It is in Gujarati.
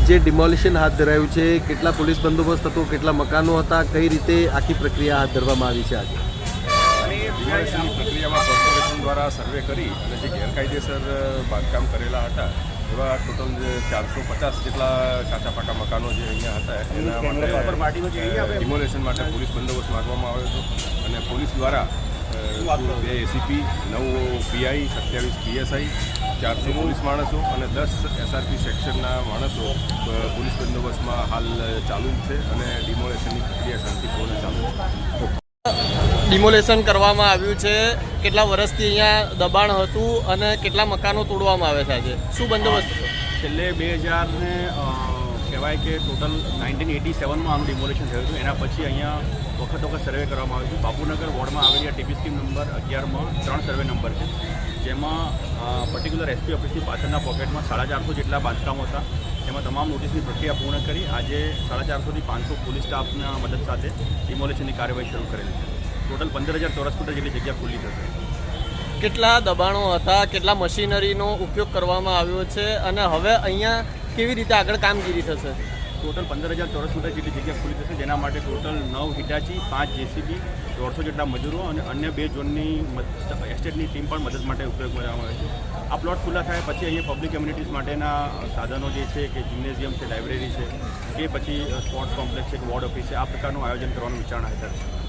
જે ડિમોલિશન હાથ ધરાયું છે, કેટલા પોલીસ બંદોબસ્ત હતો, કેટલા મકાનો હતા, કઈ રીતે આખી પ્રક્રિયા હાથ ધરવામાં આવી છે આજે? ડિમોલિશનની પ્રક્રિયામાં કોર્પોરેશન દ્વારા સર્વે કરી અને જે ગેરકાયદેસર બાંધકામ કરેલા હતા એવા ટોટલ 450 જેટલા કાચા પાકા મકાનો જે અહીંયા હતા એના માટે ડિમોલિશન માટે પોલીસ બંદોબસ્ત માગવામાં આવ્યો હતો અને પોલીસ દ્વારા 2 એસીપી, 9 પીઆઈ, 27 પીએસઆઈ, 400 પોલીસ માણસો અને 10 એસઆરપી સેક્શનના માણસો પોલીસ બંદોબસ્તમાં હાલ ચાલુ છે અને ડિમોલિશનની પ્રક્રિયા શાંતિપૂર્ણ ચાલુ છે. ડિમોલેશન કરવામાં આવ્યું છે, કેટલા વર્ષથી અહીંયા દબાણ હતું અને કેટલા મકાનો તોડવામાં આવે છે આજે? શું બંદોબસ્ત? છેલ્લે 2000 ને કહેવાય કે ટોટલ 1987માં આનું ડિમોલેશન થયું હતું. એના પછી અહીંયા વખત સર્વે કરવામાં આવ્યું હતું. બાપુનગર વોર્ડમાં આવેલી ટીપી સ્કીમ નંબર 11માં 3 સર્વે નંબર છે, જેમાં પર્ટિક્યુલર એસપી ઓફિસની પાછળના પોકેટમાં 450 જેટલા બાંધકામો હતા. એમાં તમામ નોટિસની પ્રક્રિયા પૂર્ણ કરી આજે 450 થી 500 પોલીસ સ્ટાફના મદદ સાથે ડિમોલેશનની કાર્યવાહી શરૂ કરેલી છે. ટોટલ 15,000 ચોરસ ફૂટ જેટલી જગ્યા ખુલ્લી થશે. કેટલા દબાણો હતા, કેટલા મશીનરીનો ઉપયોગ કરવામાં આવ્યો છે અને હવે અહીંયા કેવી રીતે આગળ કામગીરી થશે? ટોટલ 15,000 ચોરસ ફૂટ જેટલી જગ્યા ખુલ્લી થશે, જેના માટે ટોટલ 9 હિટાચી, 5 જેસીબી, 150 જેટલા મજૂરો અને અન્ય 2 ઝોનની એસ્ટેટની ટીમ પણ મદદ માટે ઉપયોગમાં લેવામાં આવે છે. આ પ્લોટ ખુલ્લા થાય પછી અહીંયા પબ્લિક એમ્યુનિટીઝ માટેના સાધનો જે છે કે જિમ્નેઝિયમ છે, લાઇબ્રેરી છે કે પછી સ્પોર્ટ્સ કોમ્પ્લેક્સ છે કે વોર્ડ ઓફિસ છે, આ પ્રકારનું આયોજન કરવાનું વિચારણા હેઠળ છે.